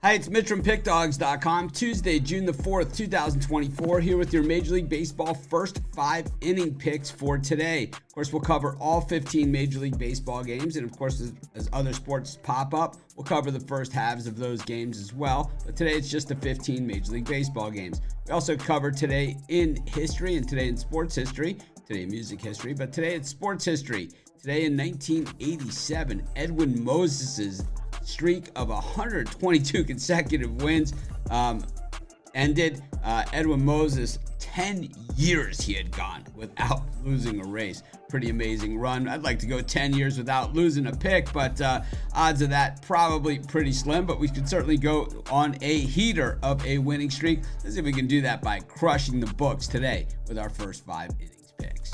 Hi, it's Mitch from PickDawgz.com. Tuesday, June the 4th, 2024, here with your Major League Baseball first 5 inning picks for today. Of course, we'll cover all 15 Major League Baseball games, and of course, as other sports pop up, we'll cover the first halves of those games as well. But today, it's just the 15 Major League Baseball games. We also cover today in history and today in sports history, today in music history, but today it's sports history. Today in 1987, Edwin Moses's streak of 122 consecutive wins ended. Edwin Moses, 10 years he had gone without losing a race. Pretty amazing run. I'd like to go 10 years without losing a pick, but odds of that probably pretty slim, but we could certainly go on a heater of a winning streak. Let's see if we can do that by crushing the books today with our first 5 innings picks.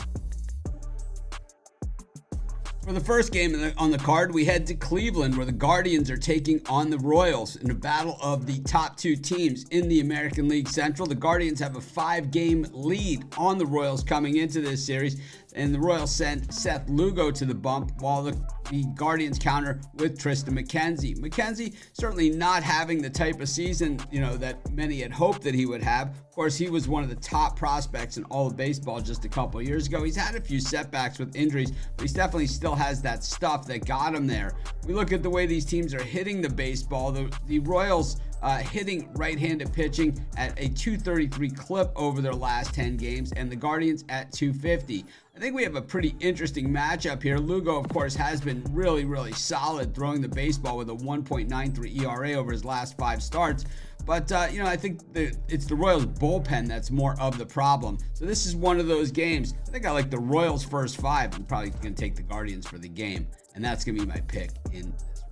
For the first game on the card, we head to Cleveland, where the Guardians are taking on the Royals in a battle of the top 2 teams in the American League Central. The Guardians have a 5-game lead on the Royals coming into this series, and the Royals send Seth Lugo to the bump while the Guardians counter with Tristan McKenzie. McKenzie certainly not having the type of season, that many had hoped that he would have. Of course, he was one of the top prospects in all of baseball just a couple of years ago. He's had a few setbacks with injuries, but he definitely still has that stuff that got him there. We look at the way these teams are hitting the baseball. The Royals hitting right-handed pitching at a 233 clip over their last 10 games, and the Guardians at 250. I think we have a pretty interesting matchup here. Lugo, of course, has been really, really solid throwing the baseball with a 1.93 ERA over his last 5 starts. But, I think it's the Royals bullpen that's more of the problem. So this is one of those games. I think I like the Royals first 5. I'm probably going to take the Guardians for the game. And that's going to be my pick in this one.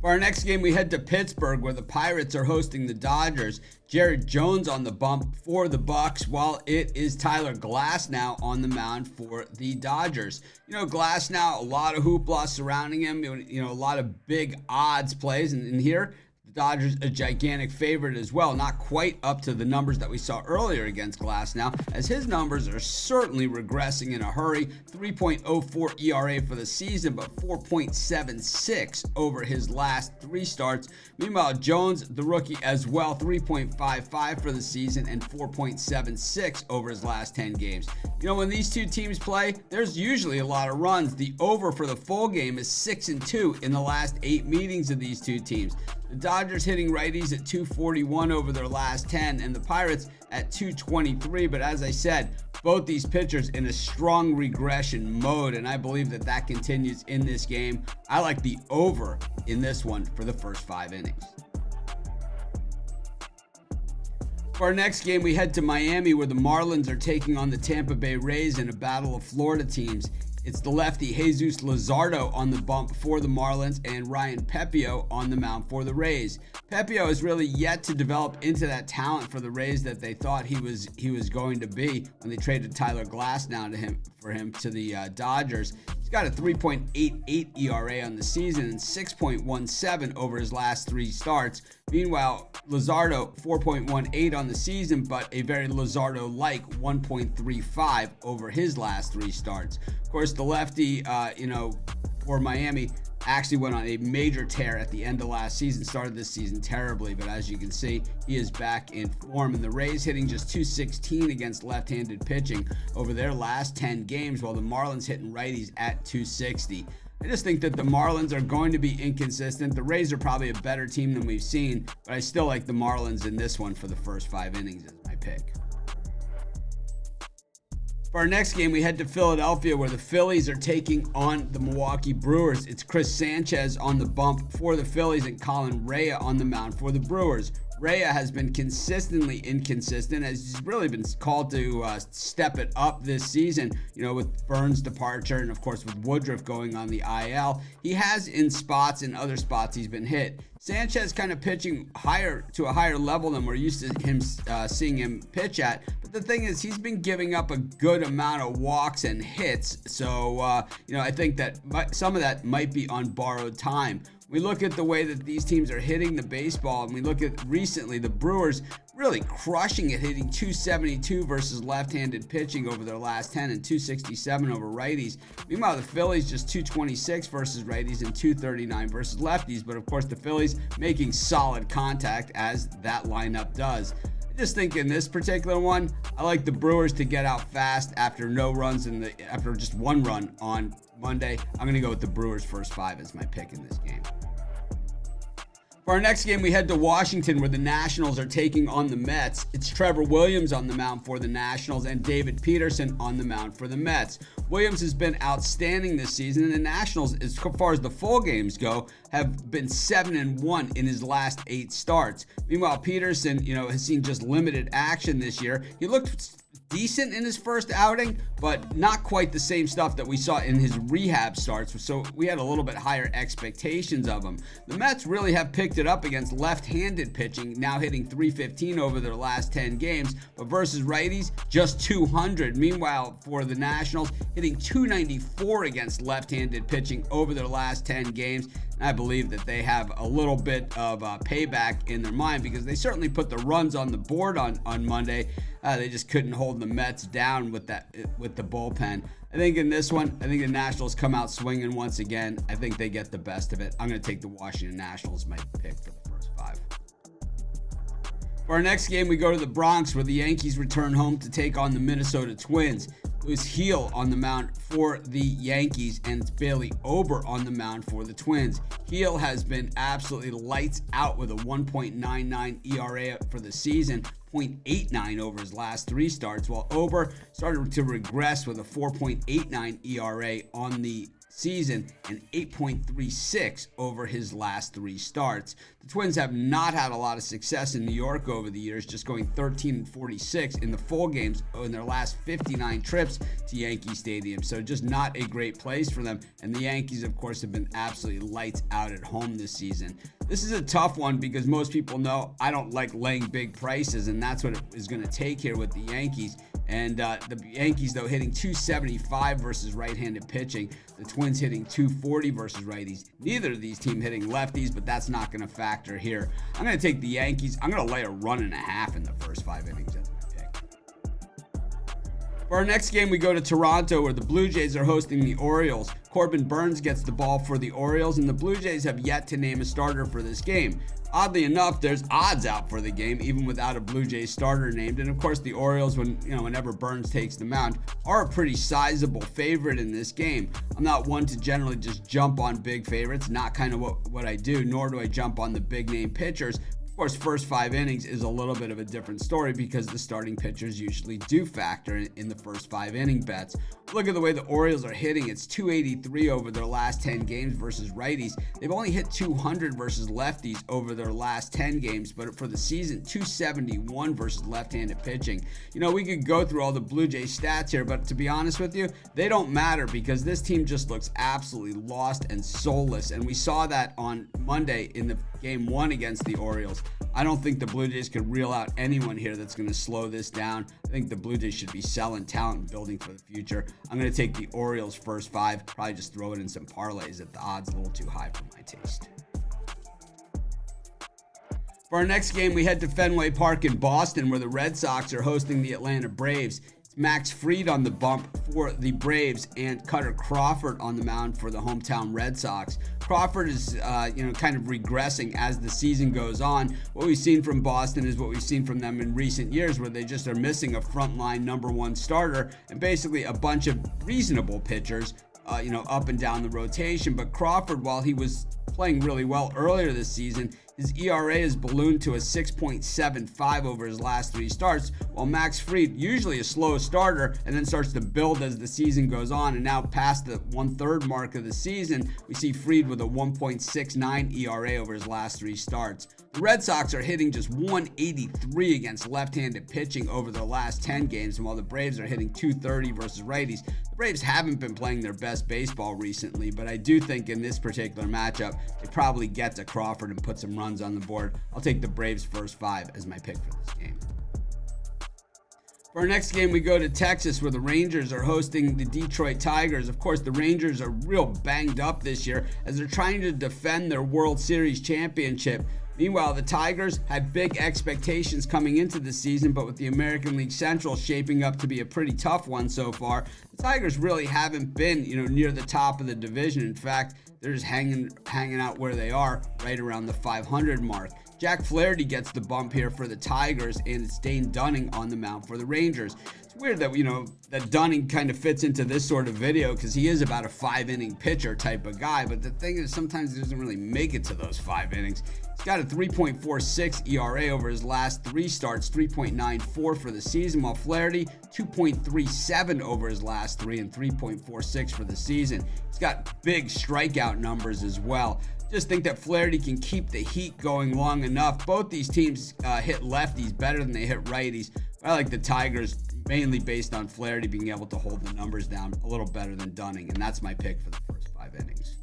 For our next game, we head to Pittsburgh, where the Pirates are hosting the Dodgers. Jared Jones on the bump for the Bucks, while it is Tyler Glasnow on the mound for the Dodgers. Glasnow, a lot of hoopla surrounding him, a lot of big odds plays, and here, the Dodgers a gigantic favorite as well, not quite up to the numbers that we saw earlier against Glasnow, as his numbers are certainly regressing in a hurry. 3.04 ERA for the season, but 4.76 over his last 3 starts. Meanwhile, Jones, the rookie as well, 3.55 for the season and 4.76 over his last 10 games. When these two teams play, there's usually a lot of runs. The over for the full game is 6-2 in the last 8 meetings of these two teams. The Dodgers hitting righties at 241 over their last 10, and the Pirates at 223. But as I said, both these pitchers in a strong regression mode, and I believe that continues in this game. I like the over in this one for the first 5 innings. For our next game, we head to Miami, where the Marlins are taking on the Tampa Bay Rays in a battle of Florida teams. It's the lefty Jesus Luzardo on the bump for the Marlins and Ryan Pepiot on the mound for the Rays. Pepiot has really yet to develop into that talent for the Rays that they thought he was going to be when they traded Tyler Glasnow to the Dodgers. He's got a 3.88 ERA on the season and 6.17 over his last 3 starts. Meanwhile, Luzardo 4.18 on the season, but a very Luzardo-like 1.35 over his last 3 starts. Of course, the lefty, for Miami, actually went on a major tear at the end of last season, started this season terribly, but as you can see, he is back in form. And the Rays hitting just .216 against left-handed pitching over their last 10 games, while the Marlins hitting righties at .260. I just think that the Marlins are going to be inconsistent. The Rays are probably a better team than we've seen, but I still like the Marlins in this one for the first 5 innings as my pick. For our next game, we head to Philadelphia, where the Phillies are taking on the Milwaukee Brewers. It's Chris Sanchez on the bump for the Phillies and Colin Rea on the mound for the Brewers. Rea has been consistently inconsistent, as he's really been called to step it up this season, with Burns' departure and, of course, with Woodruff going on the IL. He has in other spots he's been hit. Sanchez kind of pitching to a higher level than we're used to him seeing him pitch at. But the thing is, he's been giving up a good amount of walks and hits. So, I think that some of that might be on borrowed time. We look at the way that these teams are hitting the baseball, and we look at recently the Brewers really crushing it, hitting 272 versus left-handed pitching over their last 10 and 267 over righties. Meanwhile, the Phillies just 226 versus righties and 239 versus lefties. But of course, the Phillies making solid contact as that lineup does. I just think in this particular one, I like the Brewers to get out fast after after just one run on Monday. I'm going to go with the Brewers first 5 as my pick in this game. For our next game, we head to Washington, where the Nationals are taking on the Mets. It's Trevor Williams on the mound for the Nationals and David Peterson on the mound for the Mets. Williams has been outstanding this season, and the Nationals, as far as the full games go, have been 7-1 in his last 8 starts. Meanwhile, Peterson, has seen just limited action this year. He looked decent in his first outing, but not quite the same stuff that we saw in his rehab starts, so we had a little bit higher expectations of him. The Mets really have picked it up against left-handed pitching, now hitting .315 over their last 10 games, but versus righties, just 200. Meanwhile, for the Nationals, hitting .294 against left-handed pitching over their last 10 games. And I believe that they have a little bit of payback in their mind, because they certainly put the runs on the board on Monday. They just couldn't hold the Mets down with the bullpen. I think in this one, I think the Nationals come out swinging once again. I think they get the best of it. I'm going to take the Washington Nationals, my pick for the first 5. For our next game, we go to the Bronx, where the Yankees return home to take on the Minnesota Twins. It was Heel on the mound for the Yankees, and it's Bailey Ober on the mound for the Twins. Heel has been absolutely lights out with a 1.99 ERA for the season, .89 over his last 3 starts, while Ober started to regress with a 4.89 ERA on the season and 8.36 over his last 3 starts. The Twins have not had a lot of success in New York over the years, just going 13-46 in the full games in their last 59 trips to Yankee Stadium. So just not a great place for them. And the Yankees, of course, have been absolutely lights out at home this season. This is a tough one because most people know I don't like laying big prices, and that's what it is going to take here with the Yankees. And the Yankees, though, hitting .275 versus right-handed pitching. The Twins hitting .240 versus righties. Neither of these teams hitting lefties, but that's not going to factor here. I'm going to take the Yankees. I'm going to lay a 1.5 in the first 5 innings as my pick. For our next game, we go to Toronto, where the Blue Jays are hosting the Orioles. Corbin Burns gets the ball for the Orioles, and the Blue Jays have yet to name a starter for this game. Oddly enough, there's odds out for the game, even without a Blue Jays starter named. And of course, the Orioles, whenever Burns takes the mound, are a pretty sizable favorite in this game. I'm not one to generally just jump on big favorites, not kind of what I do, nor do I jump on the big name pitchers. Of course, first 5 innings is a little bit of a different story because the starting pitchers usually do factor in the first 5 inning bets. Look at the way the Orioles are hitting. It's .283 over their last 10 games versus righties. They've only hit .200 versus lefties over their last 10 games, but for the season, .271 versus left-handed pitching. We could go through all the Blue Jays stats here, but to be honest with you, they don't matter because this team just looks absolutely lost and soulless, and we saw that on Monday in the game 1 against the Orioles. I don't think the Blue Jays could reel out anyone here that's going to slow this down. I think the Blue Jays should be selling talent and building for the future. I'm going to take the Orioles first 5, probably just throw it in some parlays at the odds a little too high for my taste. For our next game, we head to Fenway Park in Boston, where the Red Sox are hosting the Atlanta Braves. It's Max Fried on the bump for the Braves and Cutter Crawford on the mound for the hometown Red Sox. Crawford is, kind of regressing as the season goes on. What we've seen from Boston is what we've seen from them in recent years, where they just are missing a frontline #1 starter and basically a bunch of reasonable pitchers, up and down the rotation. But Crawford, while he was playing really well earlier this season, his ERA has ballooned to a 6.75 over his last 3 starts, while Max Fried, usually a slow starter, and then starts to build as the season goes on, and now past the 1/3 mark of the season, we see Fried with a 1.69 ERA over his last 3 starts. The Red Sox are hitting just .183 against left-handed pitching over their last 10 games, and while the Braves are hitting .230 versus righties, the Braves haven't been playing their best baseball recently, but I do think in this particular matchup, they probably get to Crawford and put some runs on the board. I'll take the Braves first 5 as my pick for this game. For our next game, we go to Texas, where the Rangers are hosting the Detroit Tigers. Of course, the Rangers are real banged up this year as they're trying to defend their World Series championship. Meanwhile, the Tigers had big expectations coming into the season, but with the American League Central shaping up to be a pretty tough one so far, the Tigers really haven't been, near the top of the division. In fact, they're just hanging out where they are, right around the 500 mark. Jack Flaherty gets the bump here for the Tigers, and it's Dane Dunning on the mound for the Rangers. It's weird that, that Dunning kind of fits into this sort of video because he is about a 5-inning pitcher type of guy, but the thing is sometimes he doesn't really make it to those 5 innings. He's got a 3.46 ERA over his last 3 starts, 3.94 for the season, while Flaherty 2.37 over his last 3 and 3.46 for the season. He's got big strikeout numbers as well. Just think that Flaherty can keep the heat going long enough. Both these teams hit lefties better than they hit righties. I like the Tigers mainly based on Flaherty being able to hold the numbers down a little better than Dunning, and that's my pick for the first 5 innings.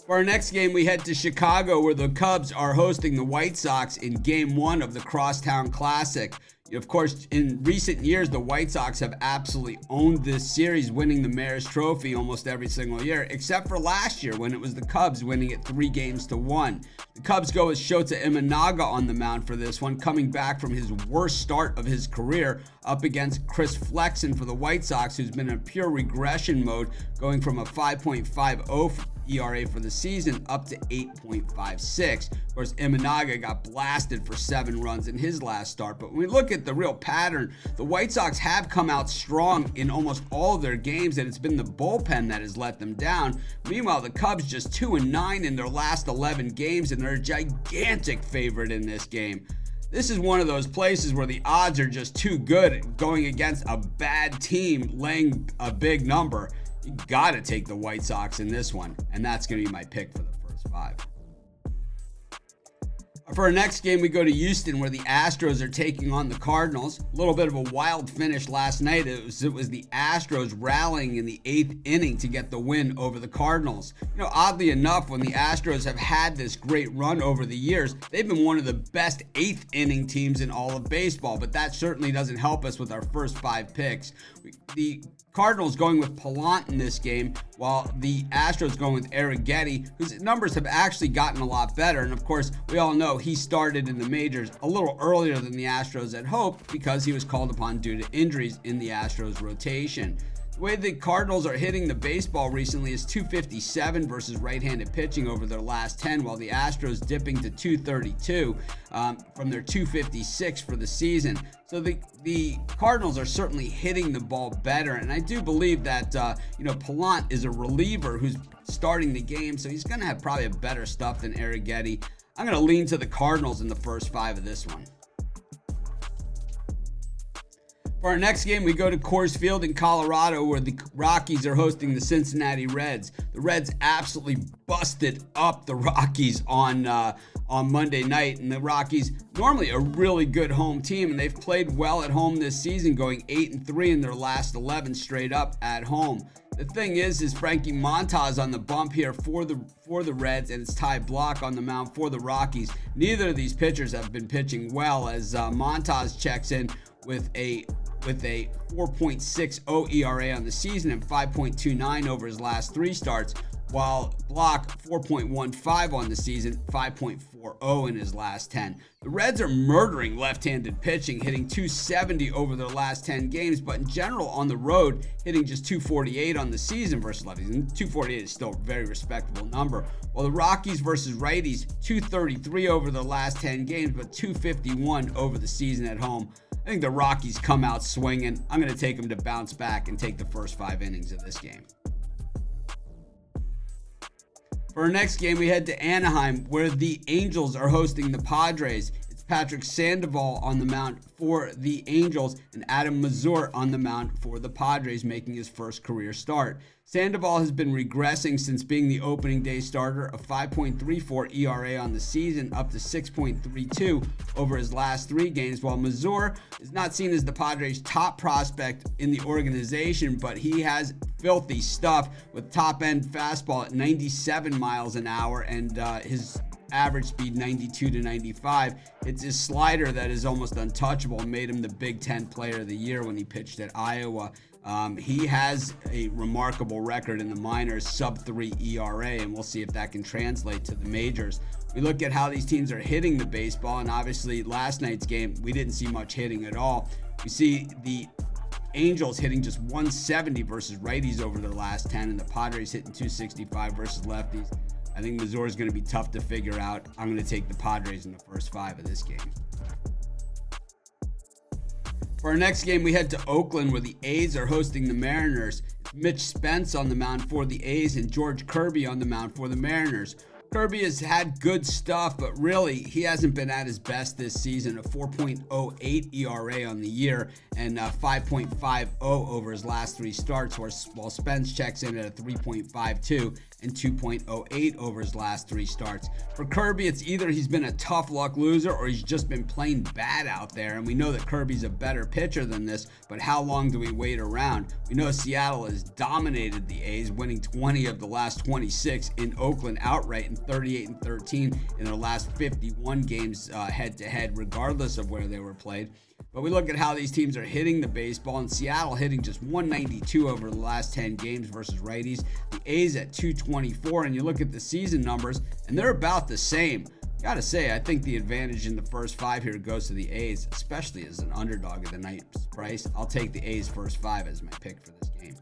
For our next game, we head to Chicago, where the Cubs are hosting the White Sox in Game 1 of the Crosstown Classic. Of course, in recent years, the White Sox have absolutely owned this series, winning the Mayor's Trophy almost every single year, except for last year when it was the Cubs winning it 3-1. The Cubs go with Shota Imanaga on the mound for this one, coming back from his worst start of his career up against Chris Flexen for the White Sox, who's been in pure regression mode, going from a 5.50 ERA for the season up to 8.56. Of course, Imanaga got blasted for 7 runs in his last start. But when we look at the real pattern, the White Sox have come out strong in almost all of their games, and it's been the bullpen that has let them down. Meanwhile, the Cubs just 2-9 in their last 11 games, and they're a gigantic favorite in this game. This is one of those places where the odds are just too good going against a bad team laying a big number. You gotta take the White Sox in this one, and that's gonna be my pick for the first 5. For our next game, we go to Houston, where the Astros are taking on the Cardinals. A little bit of a wild finish last night. It was the Astros rallying in the 8th inning to get the win over the Cardinals. Oddly enough, when the Astros have had this great run over the years, they've been one of the best 8th inning teams in all of baseball, but that certainly doesn't help us with our first 5 picks. The Cardinals going with Pallant in this game, while the Astros going with Arrighetti, whose numbers have actually gotten a lot better. And of course, we all know he started in the majors a little earlier than the Astros had hoped because he was called upon due to injuries in the Astros rotation. The way the Cardinals are hitting the baseball recently is .257 versus right-handed pitching over their last 10, while the Astros dipping to .232 from their .256 for the season. So the Cardinals are certainly hitting the ball better, and I do believe that Pallant is a reliever who's starting the game, so he's going to have probably a better stuff than Arrighetti. I'm going to lean to the Cardinals in the first 5 of this one. For our next game, we go to Coors Field in Colorado, where the Rockies are hosting the Cincinnati Reds. The Reds absolutely busted up the Rockies on Monday night, and the Rockies, normally a really good home team, and they've played well at home this season, going 8-3 in their last 11 straight up at home. The thing is Frankie Montas on the bump here for the Reds, and it's Ty Blach on the mound for the Rockies. Neither of these pitchers have been pitching well, as Montas checks in with a 4.60 ERA on the season and 5.29 over his last 3 starts, while Blach 4.15 on the season, 5.40 in his last 10. The Reds are murdering left-handed pitching, hitting .270 over their last 10 games, but in general on the road, hitting just .248 on the season versus lefties, and .248 is still a very respectable number. While the Rockies versus righties, .233 over their last 10 games, but .251 over the season at home. I think the Rockies come out swinging. I'm going to take them to bounce back and take the first 5 innings of this game. For our next game, we head to Anaheim, where the Angels are hosting the Padres. It's Patrick Sandoval on the mound for the Angels and Adam Mazur on the mound for the Padres, making his first career start. Sandoval has been regressing since being the opening day starter, a 5.34 ERA on the season, up to 6.32 over his last 3 games, while Mazur is not seen as the Padres' top prospect in the organization, but he has filthy stuff with top-end fastball at 97 miles an hour, and his average speed 92 to 95. It's his slider that is almost untouchable and made him the Big Ten Player of the Year when he pitched at Iowa. He has a remarkable record in the minors, sub-3 ERA, and we'll see if that can translate to the majors. We look at how these teams are hitting the baseball, and obviously last night's game, we didn't see much hitting at all. We see the Angels hitting just 170 versus righties over their last 10, and the Padres hitting 265 versus lefties. I think Missouri is going to be tough to figure out. I'm going to take the Padres in the first 5 of this game. For our next game, we head to Oakland, where the A's are hosting the Mariners. It's Mitch Spence on the mound for the A's and George Kirby on the mound for the Mariners. Kirby has had good stuff, but really, he hasn't been at his best this season. A 4.08 ERA on the year and 5.50 over his last 3 starts, while Spence checks in at a 3.52 and 2.08 over his last 3 starts. For Kirby, it's either he's been a tough luck loser or he's just been playing bad out there. And we know that Kirby's a better pitcher than this, but how long do we wait around? We know Seattle has dominated the A's, winning 20 of the last 26 in Oakland outright and 38-13 in their last 51 games head-to-head, regardless of where they were played. But we look at how these teams are hitting the baseball, and Seattle hitting just 192 over the last 10 games versus righties. The A's at 224, and you look at the season numbers, and they're about the same. Gotta say, I think the advantage in the first 5 here goes to the A's, especially as an underdog at the night's price. I'll take the A's first 5 as my pick for this game.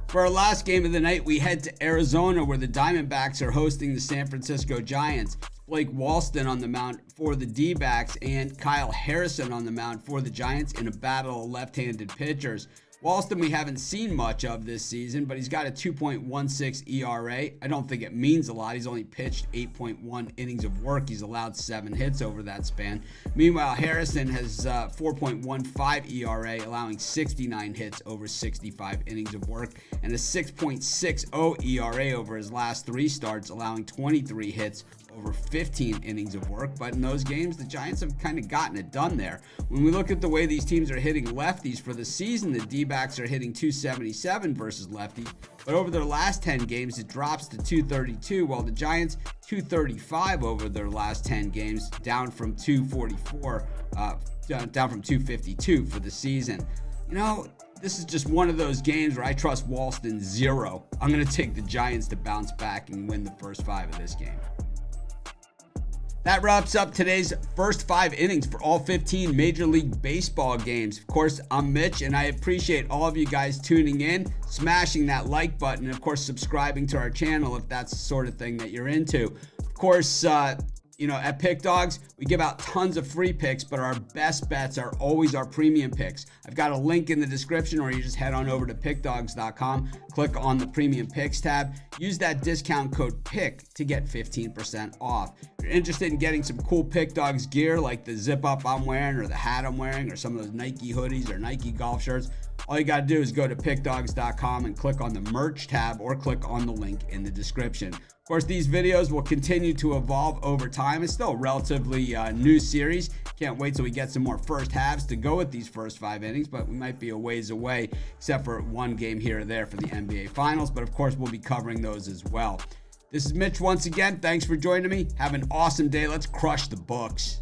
For our last game of the night, we head to Arizona, where the Diamondbacks are hosting the San Francisco Giants. Blake Walston on the mound for the D-backs and Kyle Harrison on the mound for the Giants in a battle of left-handed pitchers. Walston we haven't seen much of this season, but he's got a 2.16 ERA. I don't think it means a lot. He's only pitched 8.1 innings of work. He's allowed 7 hits over that span. Meanwhile, Harrison has 4.15 ERA, allowing 69 hits over 65 innings of work, and a 6.60 ERA over his last 3 starts, allowing 23 hits over 15 innings of work. But in those games, the Giants have kind of gotten it done there. When we look at the way these teams are hitting lefties for the season, the D-backs are hitting 277 versus lefties, but over their last 10 games, it drops to 232, while the Giants 235 over their last 10 games, down from 244, down from 252 for the season. You know, this is just one of those games where I trust Walston 0. I'm going to take the Giants to bounce back and win the first 5 of this game. That wraps up today's first 5 innings for all 15 Major League Baseball games. Of course, I'm Mitch, and I appreciate all of you guys tuning in, smashing that like button, and of course, subscribing to our channel if that's the sort of thing that you're into. Of course, at PickDawgz, we give out tons of free picks, but our best bets are always our premium picks. I've got a link in the description, or you just head on over to PickDawgz.com, click on the premium picks tab, use that discount code PICK to get 15% off. If you're interested in getting some cool PickDawgz gear like the zip up I'm wearing or the hat I'm wearing or some of those Nike hoodies or Nike golf shirts, all you got to do is go to PickDawgz.com and click on the merch tab or click on the link in the description. Of course, these videos will continue to evolve over time. It's still a relatively new series. Can't wait till we get some more first halves to go with these first 5 innings, but we might be a ways away, except for one game here or there for the NBA Finals. But of course, we'll be covering those as well. This is Mitch once again. Thanks for joining me. Have an awesome day. Let's crush the books.